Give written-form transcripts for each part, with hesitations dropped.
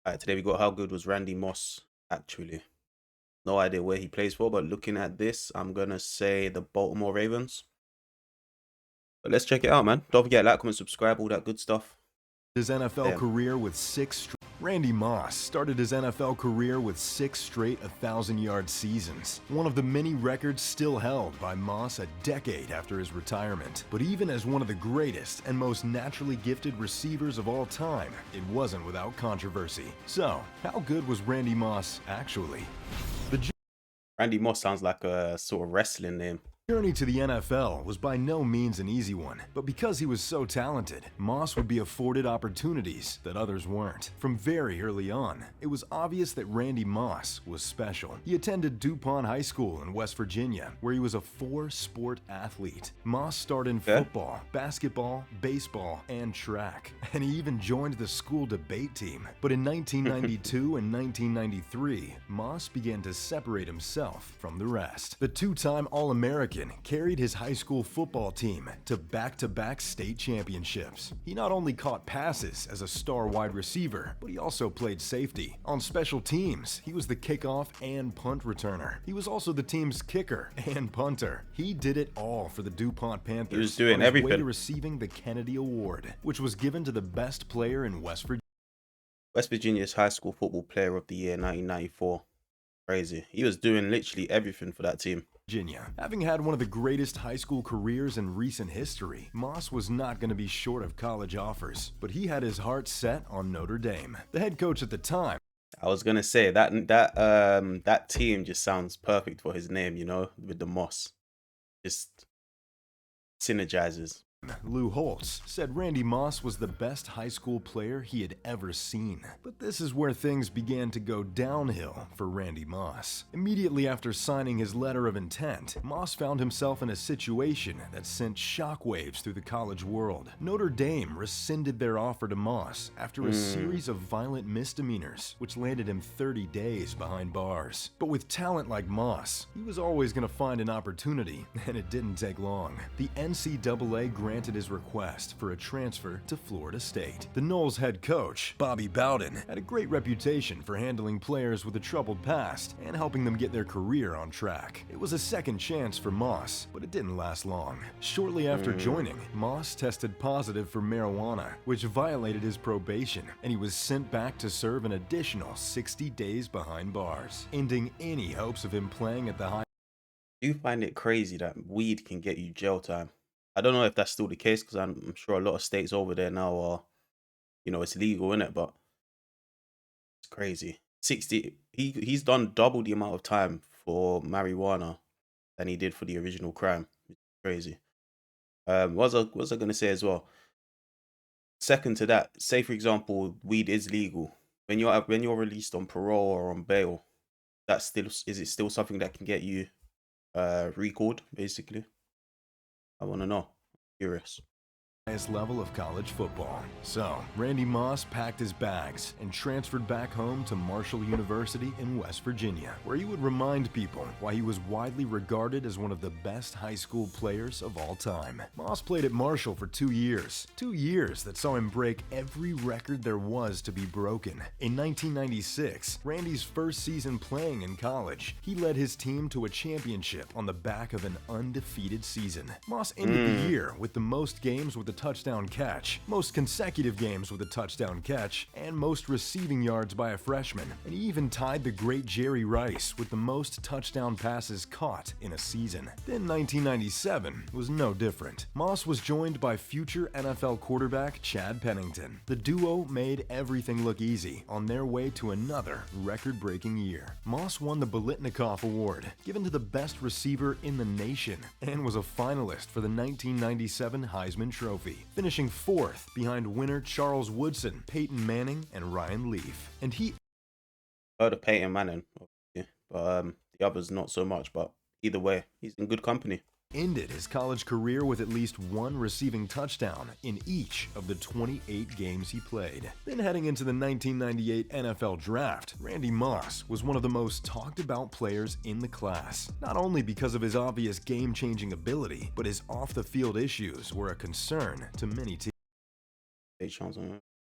Alright, today we got how good was Randy Moss actually. No idea where he plays for, but looking at this, I'm gonna say the Baltimore Ravens. But let's check it out, man. Don't forget, like, comment, subscribe, all that good stuff. His NFL Damn. career with Randy Moss started his NFL career with 6 straight 1,000-yard seasons, one of the many records still held by Moss a decade after his retirement. But even as one of the greatest and most naturally gifted receivers of all time, it wasn't without controversy. So, how good was Randy Moss actually? The Randy Moss sounds like a sort of wrestling name. journey to the NFL was by no means an easy one, but because he was so talented, Moss would be afforded opportunities that others weren't. From very early on, it was obvious that Randy Moss was special. He attended DuPont High School in West Virginia, where he was a 4-sport athlete. Moss starred in football, basketball, baseball, and track, and he even joined the school debate team. But in 1992 and 1993, Moss began to separate himself from the rest. The two-time All-American carried his high school football team to back-to-back state championships. He not only caught passes as a star wide receiver, but he also played safety. On special teams, he was the kickoff and punt returner. He was also the team's kicker and punter. He did it all for the DuPont Panthers. He was doing on his everything. way to receiving the Kennedy Award, which was given to the best player in West Virginia. West Virginia's High School Football Player of the Year, 1994. Crazy. He was doing literally everything for that team. Having had one of the greatest high school careers in recent history, Moss was not going to be short of college offers, but he had his heart set on Notre Dame. The head coach at the time, I was gonna say that team just sounds perfect for his name, you know, with the Moss. Just synergizes. Lou Holtz, said Randy Moss was the best high school player he had ever seen. But this is where things began to go downhill for Randy Moss. Immediately after signing his letter of intent, Moss found himself in a situation that sent shockwaves through the college world. Notre Dame rescinded their offer to Moss after a series of violent misdemeanors, which landed him 30 days behind bars. But with talent like Moss, he was always going to find an opportunity, and it didn't take long. The NCAA granted his request for a transfer to Florida State. The Noles head coach, Bobby Bowden, had a great reputation for handling players with a troubled past and helping them get their career on track. It was a second chance for Moss, but it didn't last long. Shortly after joining, Moss tested positive for marijuana, which violated his probation, and he was sent back to serve an additional 60 days behind bars, ending any hopes of him playing at the high. Do you find it crazy that weed can get you jail time? I don't know if that's still the case because I'm sure a lot of states over there now are, you know, it's legal, isn't it? But it's crazy. 60. He's done double the amount of time for marijuana than he did for the original crime. It's crazy. What was I gonna say as well? Second to that, say for example, weed is legal. When you're released on parole or on bail, is it still something that can get you recalled, basically? I want to know. Curious. Highest level of college football. So, Randy Moss packed his bags and transferred back home to Marshall University in West Virginia, where he would remind people why he was widely regarded as one of the best high school players of all time. Moss played at Marshall for 2 years. 2 years that saw him break every record there was to be broken. In 1996, Randy's first season playing in college, he led his team to a championship on the back of an undefeated season. Moss ended the year with the most games with a touchdown catch, most consecutive games with a touchdown catch, and most receiving yards by a freshman. And he even tied the great Jerry Rice with the most touchdown passes caught in a season. Then 1997 was no different. Moss was joined by future NFL quarterback Chad Pennington. The duo made everything look easy on their way to another record-breaking year. Moss won the Biletnikoff Award, given to the best receiver in the nation, and was a finalist for the 1997 Heisman Trophy, finishing 4th behind winner Charles Woodson, Peyton Manning, and Ryan Leaf. And he Heard of Peyton Manning, obviously, but the others not so much. But either way, he's in good company. ended his college career with at least one receiving touchdown in each of the 28 games he played. Then heading into the 1998 NFL Draft, Randy Moss was one of the most talked about players in the class, not only because of his obvious game-changing ability, but his off-the-field issues were a concern to many teams.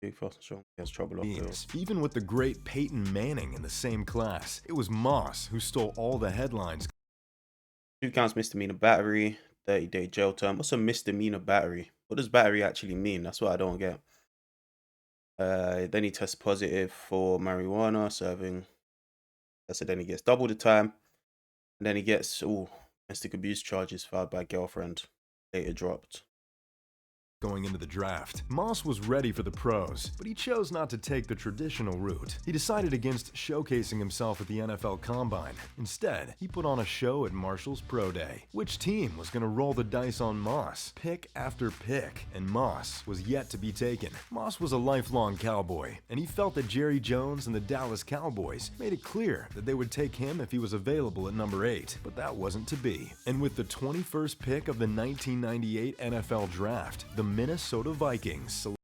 Big, fast, and strong. He has trouble off field. teams. Even with the great Peyton Manning in the same class, it was Moss who stole all the headlines. 2 counts misdemeanor battery, 30-day jail term. What's a misdemeanor battery? What does battery actually mean? That's what I don't get. Then he tests positive for marijuana, serving. So then he gets double the time. And then he gets domestic abuse charges filed by girlfriend, later dropped. Going into the draft, Moss was ready for the pros, but he chose not to take the traditional route. He decided against showcasing himself at the NFL Combine. Instead, he put on a show at Marshall's Pro Day. Which team was going to roll the dice on Moss? Pick after pick, and Moss was yet to be taken. Moss was a lifelong Cowboy, and he felt that Jerry Jones and the Dallas Cowboys made it clear that they would take him if he was available at number 8, but that wasn't to be. And with the 21st pick of the 1998 NFL Draft, the Minnesota Vikings. It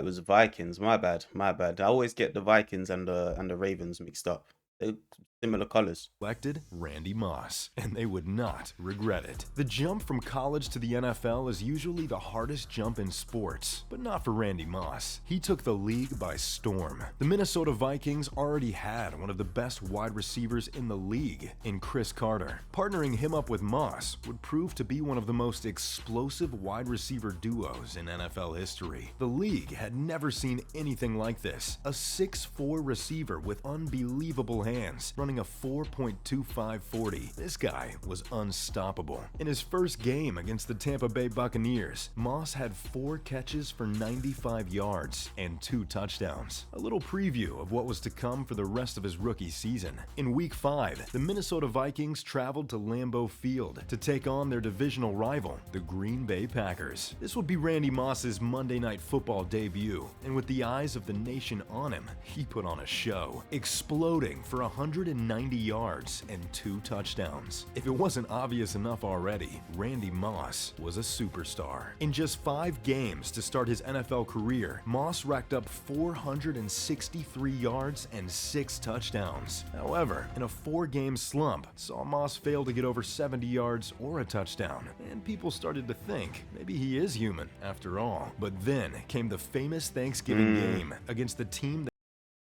was Vikings. My bad. I always get the Vikings and the Ravens mixed up. They're similar colors. Selected Randy Moss, and they would not regret it. The jump from college to the NFL is usually the hardest jump in sports, but not for Randy Moss. He took the league by storm. The Minnesota Vikings already had one of the best wide receivers in the league in Chris Carter. Partnering him up with Moss would prove to be one of the most explosive wide receiver duos in NFL history. The league had never seen anything like this. A 6'4" receiver with unbelievable hands, running a 4.25 40. This guy was unstoppable. In his first game against the Tampa Bay Buccaneers, Moss had 4 catches for 95 yards and 2 touchdowns. A little preview of what was to come for the rest of his rookie season. In Week 5, the Minnesota Vikings traveled to Lambeau Field to take on their divisional rival, the Green Bay Packers. This would be Randy Moss's Monday Night Football debut, and with the eyes of the nation on him, he put on a show, exploding for 190 yards and 2 touchdowns. If it wasn't obvious enough already, Randy Moss was a superstar. In just 5 games to start his NFL career, Moss racked up 463 yards and 6 touchdowns. However, in a 4-game slump, saw Moss fail to get over 70 yards or a touchdown, and people started to think maybe he is human after all. But then came the famous Thanksgiving game against the team that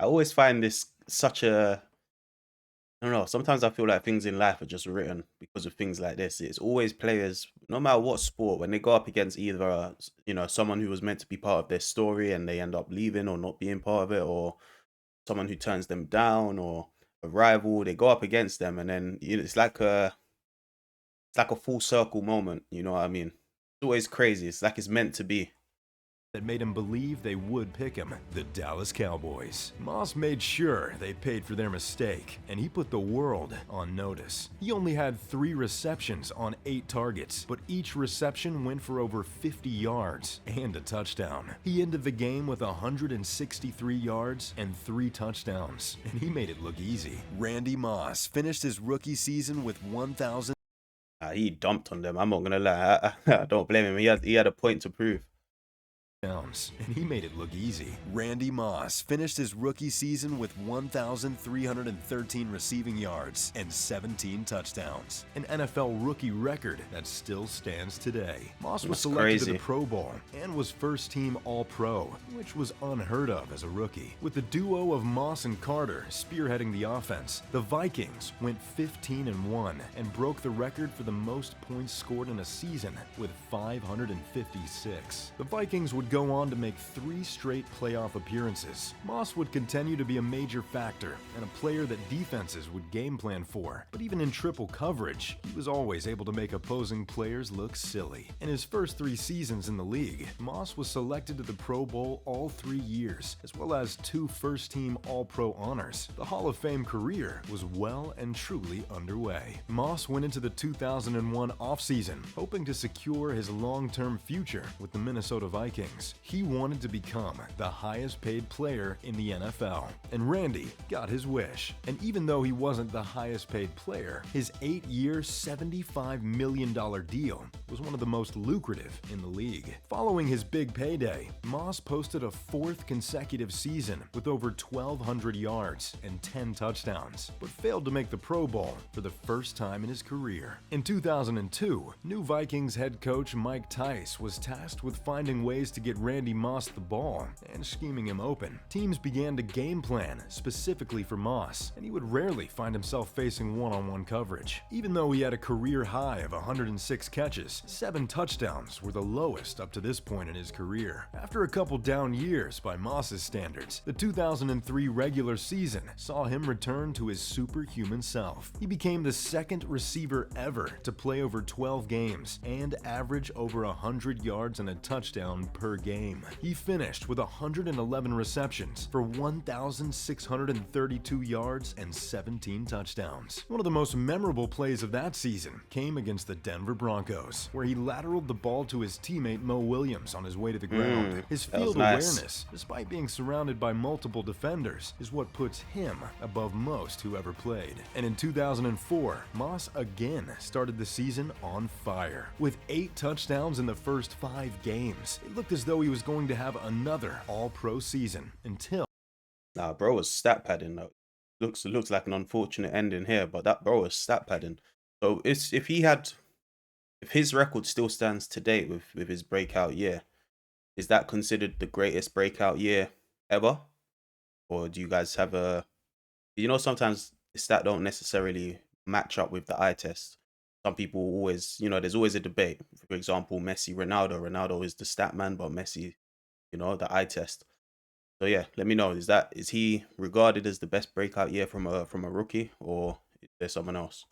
I always find this such a, I don't know, sometimes I feel like things in life are just written because of things like this. It's always players, no matter what sport, when they go up against either, someone who was meant to be part of their story and they end up leaving or not being part of it, or someone who turns them down, or a rival, they go up against them, and then it's like a full circle moment. You know what I mean? It's always crazy. It's like it's meant to be. made him believe they would pick him, the Dallas Cowboys. Moss made sure they paid for their mistake, and he put the world on notice. He only had 3 receptions on 8 targets, but each reception went for over 50 yards and a touchdown. He ended the game with 163 yards and 3 touchdowns, and he made it look easy. Randy Moss finished his rookie season with 1,000. He dumped on them. I'm not gonna lie. I don't blame him. He had a point to prove. And he made it look easy. Randy Moss finished his rookie season with 1,313 receiving yards and 17 touchdowns, an NFL rookie record that still stands today. Moss was selected to the Pro Bowl and was first-team All-Pro, which was unheard of as a rookie. With the duo of Moss and Carter spearheading the offense, the Vikings went 15-1 and broke the record for the most points scored in a season with 556. The Vikings would go on to make 3 straight playoff appearances. Moss would continue to be a major factor and a player that defenses would game plan for, but even in triple coverage, he was always able to make opposing players look silly. In his first 3 seasons in the league, Moss was selected to the Pro Bowl all 3 years, as well as 2 first-team All-Pro honors. The Hall of Fame career was well and truly underway. Moss went into the 2001 offseason, hoping to secure his long-term future with the Minnesota Vikings. He wanted to become the highest paid player in the NFL, and Randy got his wish. And even though he wasn't the highest paid player, his 8-year, $75 million deal was one of the most lucrative in the league. Following his big payday, Moss posted a 4th consecutive season with over 1,200 yards and 10 touchdowns, but failed to make the Pro Bowl for the first time in his career. In 2002, new Vikings head coach Mike Tice was tasked with finding ways to get get Randy Moss the ball and scheming him open. Teams began to game plan specifically for Moss, and he would rarely find himself facing one-on-one coverage. Even though he had a career high of 106 catches, 7 touchdowns were the lowest up to this point in his career. After a couple down years by Moss's standards, the 2003 regular season saw him return to his superhuman self. He became the second receiver ever to play over 12 games and average over 100 yards and a touchdown per game. He finished with 111 receptions for 1,632 yards and 17 touchdowns. One of the most memorable plays of that season came against the Denver Broncos, where he lateraled the ball to his teammate Mo Williams on his way to the ground. His field awareness, despite being surrounded by multiple defenders, is what puts him above most who ever played. And in 2004, Moss again started the season on fire. With 8 touchdowns in the first 5 games, it looked as though he was going to have another All-Pro season until... Nah, bro was stat padding though. Looks like an unfortunate ending here, but that bro was stat padding. So if his record still stands to date with his breakout year, is that considered the greatest breakout year ever? Or do you guys have sometimes the stat don't necessarily match up with the eye test. Some people always, there's always a debate. For example, Messi, Ronaldo. Ronaldo is the stat man, but Messi, the eye test. So yeah, let me know. Is he regarded as the best breakout year from a rookie, or is there someone else?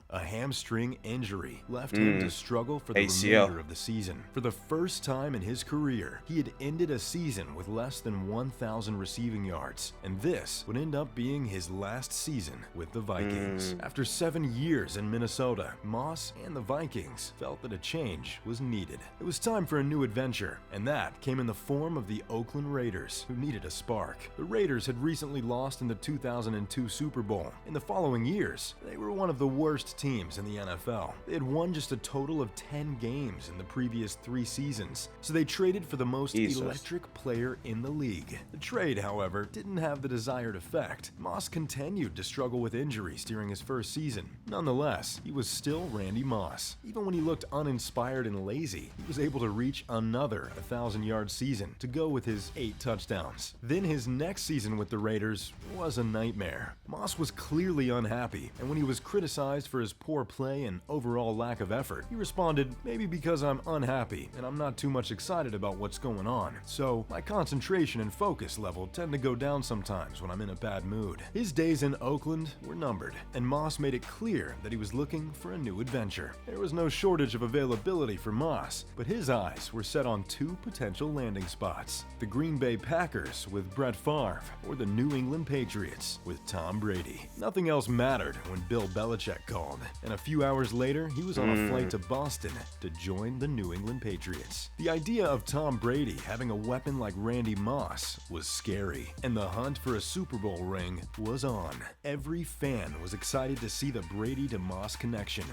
A hamstring injury left him to struggle for the ACL. remainder of the season. For the first time in his career, he had ended a season with less than 1,000 receiving yards, and this would end up being his last season with the Vikings. After 7 years in Minnesota, Moss and the Vikings felt that a change was needed. It was time for a new adventure, and that came in the form of the Oakland Raiders, who needed a spark. The Raiders had recently lost in the 2002 Super Bowl. In the following years, they were one of the worst teams in the NFL. They had won just a total of 10 games in the previous 3 seasons, so they traded for the most electric player in the league. The trade, however, didn't have the desired effect. Moss continued to struggle with injuries during his first season. Nonetheless, he was still Randy Moss. Even when he looked uninspired and lazy, he was able to reach another 1,000-yard season to go with his 8 touchdowns. Then his next season with the Raiders was a nightmare. Moss was clearly unhappy, and when he was criticized for his poor play and overall lack of effort, he responded, "Maybe because I'm unhappy and I'm not too much excited about what's going on. So my concentration and focus level tend to go down sometimes when I'm in a bad mood." His days in Oakland were numbered, and Moss made it clear that he was looking for a new adventure. There was no shortage of availability for Moss, but his eyes were set on 2 potential landing spots: the Green Bay Packers with Brett Favre, or the New England Patriots with Tom Brady. Nothing else mattered when Bill Belichick called, and a few hours later, he was on a flight to Boston to join the New England Patriots. The idea of Tom Brady having a weapon like Randy Moss was scary, and the hunt for a Super Bowl ring was on. Every fan was excited to see the Brady to Moss connection.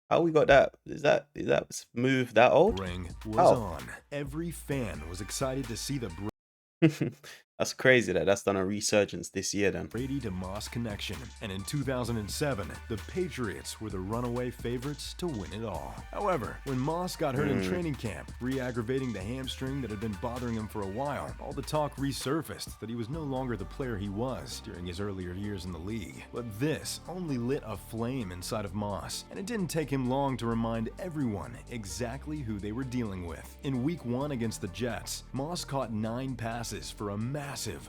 How we got that? Is that move that old? Ring was on. Every fan was excited to see the That's crazy that's done a resurgence this year then. Brady to Moss connection, and in 2007, the Patriots were the runaway favorites to win it all. However, when Moss got hurt in training camp, re-aggravating the hamstring that had been bothering him for a while, all the talk resurfaced that he was no longer the player he was during his earlier years in the league. But this only lit a flame inside of Moss, and it didn't take him long to remind everyone exactly who they were dealing with. In Week 1 against the Jets, Moss caught 9 passes for a massive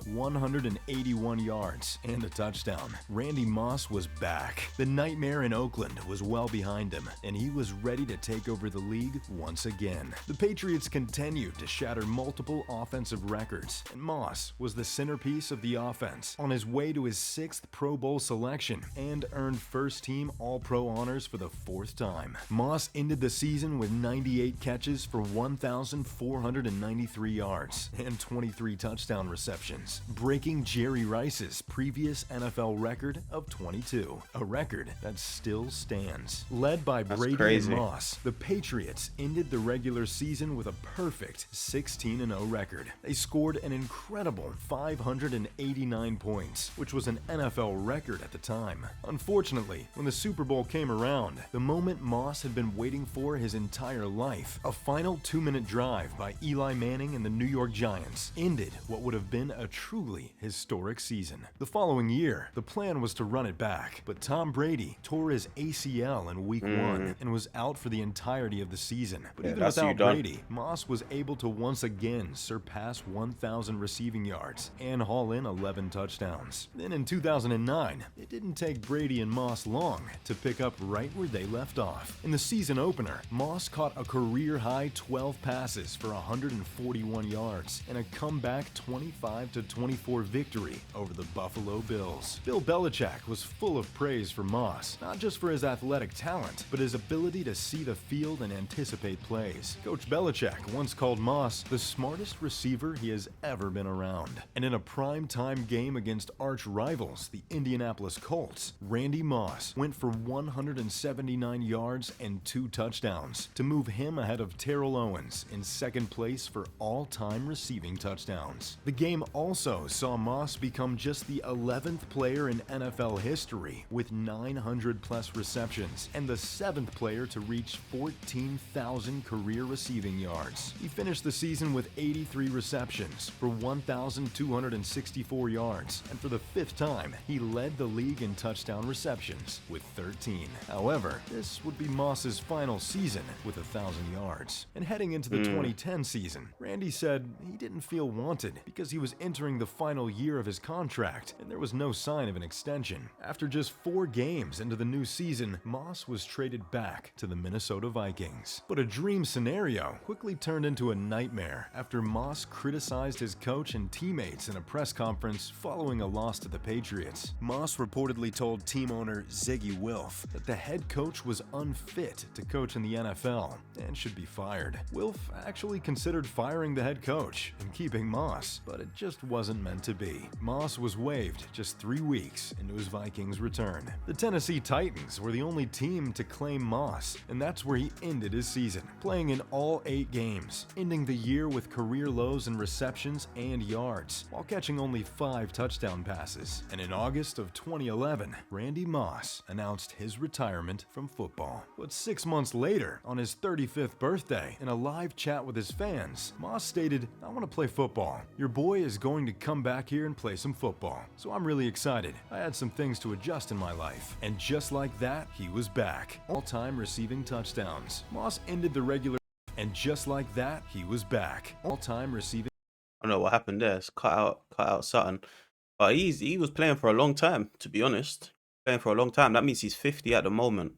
181 yards and a touchdown. Randy Moss was back. The nightmare in Oakland was well behind him, and he was ready to take over the league once again. The Patriots continued to shatter multiple offensive records, and Moss was the centerpiece of the offense, on his way to his 6th Pro Bowl selection, and earned first-team All-Pro honors for the 4th time. Moss ended the season with 98 catches for 1,493 yards and 23 touchdown receptions. receptions, breaking Jerry Rice's previous NFL record of 22, a record that still stands. Led by That's Brady crazy. and Moss, the Patriots ended the regular season with a perfect 16-0 record. They scored an incredible 589 points, which was an NFL record at the time. Unfortunately, when the Super Bowl came around, the moment Moss had been waiting for his entire life, a final 2-minute drive by Eli Manning and the New York Giants ended what would have been a truly historic season. The following year, the plan was to run it back, but Tom Brady tore his ACL in Week 1 and was out for the entirety of the season. But even that's without you done. Brady, Moss was able to once again surpass 1,000 receiving yards and haul in 11 touchdowns. Then in 2009, it didn't take Brady and Moss long to pick up right where they left off. In the season opener, Moss caught a career-high 12 passes for 141 yards and a comeback 25-24 victory over the Buffalo Bills. Bill Belichick was full of praise for Moss, not just for his athletic talent, but his ability to see the field and anticipate plays. Coach Belichick once called Moss the smartest receiver he has ever been around. And in a prime-time game against arch rivals, the Indianapolis Colts, Randy Moss went for 179 yards and 2 touchdowns to move him ahead of Terrell Owens in second place for all-time receiving touchdowns. The game also saw Moss become just the 11th player in NFL history with 900-plus receptions and the 7th player to reach 14,000 career receiving yards. He finished the season with 83 receptions for 1,264 yards, and for the 5th time, he led the league in touchdown receptions with 13. However, this would be Moss's final season with 1,000 yards. And heading into the 2010 season, Randy said he didn't feel wanted because he was entering the final year of his contract and there was no sign of an extension. After just 4 games into the new season, Moss was traded back to the Minnesota Vikings. But a dream scenario quickly turned into a nightmare after Moss criticized his coach and teammates in a press conference following a loss to the Patriots. Moss reportedly told team owner Ziggy Wilf that the head coach was unfit to coach in the NFL and should be fired. Wilf actually considered firing the head coach and keeping Moss, but it just wasn't meant to be. Moss was waived just 3 weeks into his Vikings return. The Tennessee Titans were the only team to claim Moss, and that's where he ended his season, playing in all 8 games, ending the year with career lows in receptions and yards, while catching only 5 touchdown passes. And in August of 2011, Randy Moss announced his retirement from football. But 6 months later, on his 35th birthday, in a live chat with his fans, Moss stated, "I want to play football. Your boy is going to come back here and play some football. So I'm really excited. I had some things to adjust in my life." And just like that, he was back. All-time receiving touchdowns. Moss ended the regular and just like that, he was back. All-time receiving I don't know what happened there. It's cut out Sutton. But he was playing for a long time, to be honest. Playing for a long time. That means he's 50 at the moment.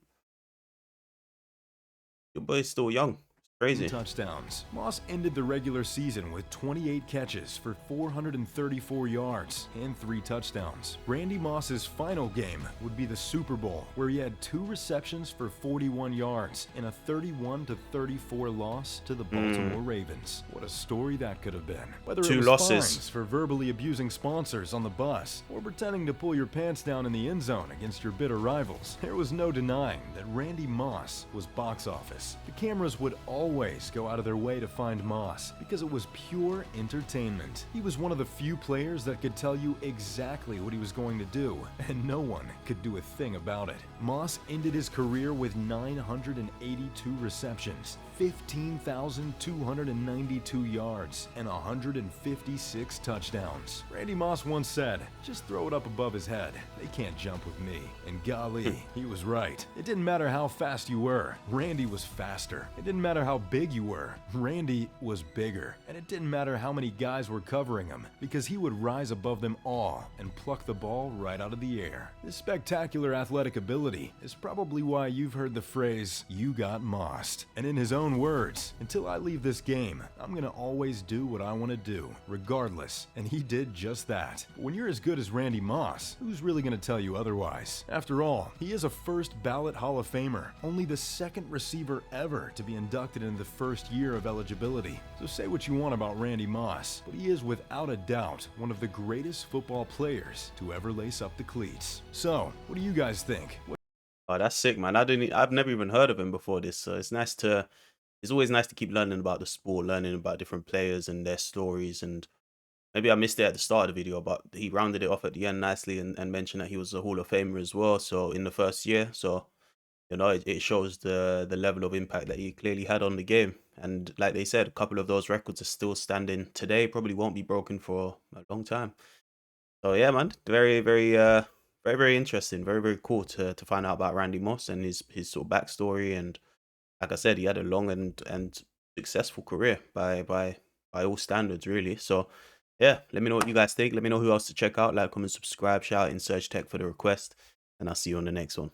Your boy's still young. Crazy. touchdowns. Moss ended the regular season with 28 catches for 434 yards and 3 touchdowns. Randy Moss's final game would be the Super Bowl, where he had 2 receptions for 41 yards in a 31-34 loss to the Baltimore Ravens. What a story that could have been. Whether 2 it was losses fines for verbally abusing sponsors on the bus or pretending to pull your pants down in the end zone against your bitter rivals, there was no denying that Randy Moss was box office. The cameras would always go out of their way to find Moss because it was pure entertainment. He was one of the few players that could tell you exactly what he was going to do, and no one could do a thing about it. Moss ended his career with 982 receptions, 15,292 yards, and 156 touchdowns. Randy Moss once said, "Just throw it up above his head. They can't jump with me." And golly, he was right. It didn't matter how fast you were, Randy was faster. It didn't matter how big you were, Randy was bigger. And it didn't matter how many guys were covering him, because he would rise above them all and pluck the ball right out of the air. This spectacular athletic ability is probably why you've heard the phrase, "You got mossed." And in his own own words, "Until I leave this game, I'm gonna always do what I want to do, regardless." And he did just that. But when you're as good as Randy Moss, who's really gonna tell you otherwise? After all, he is a first ballot Hall of Famer, only the second receiver ever to be inducted in the first year of eligibility. So say what you want about Randy Moss, but he is without a doubt one of the greatest football players to ever lace up the cleats. So, what do you guys think? Oh, that's sick, man. I've never even heard of him before this. So it's always nice to keep learning about the sport, learning about different players and their stories. And maybe I missed it at the start of the video, but he rounded it off at the end nicely and mentioned that he was a Hall of Famer as well. So in the first year, so it shows the level of impact that he clearly had on the game. And like they said, a couple of those records are still standing today. Probably won't be broken for a long time. So yeah, man, very interesting, very cool to find out about Randy Moss and his sort of backstory. And like I said, he had a long and successful career by all standards, really. So yeah, let me know what you guys think. Let me know who else to check out. Like, comment, subscribe, shout out in Search Tech for the request, and I'll see you on the next one.